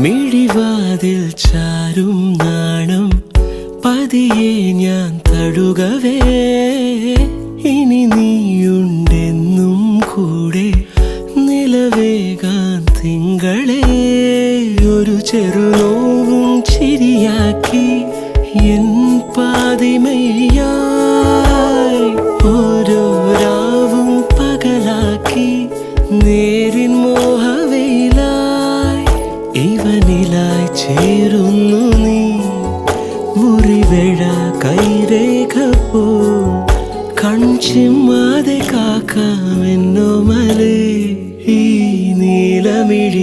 മിഴിവാതിൽ ചാരും നാണം പതിയെ ഞാൻ തഴുകവേ ഇനി നീയുണ്ടെന്നും കൂടെ നിലവേകാൻ തിങ്കളെ ഒരു ചെറുനോവും ചിരിയാക്കി എൻ പാതിമയായി ഓരോ രാവും പകലാക്കി നേരിൻ മോഹവയിലായി ഇവനിലായി ചേരുന്നു നീ മുറിവേഴ കൈരേഖ പോ കൺചിമ്മാതെ കാക്കാമെന്നോ മലേ ഈ നീലമിഴിയഴങ്ങളിൽ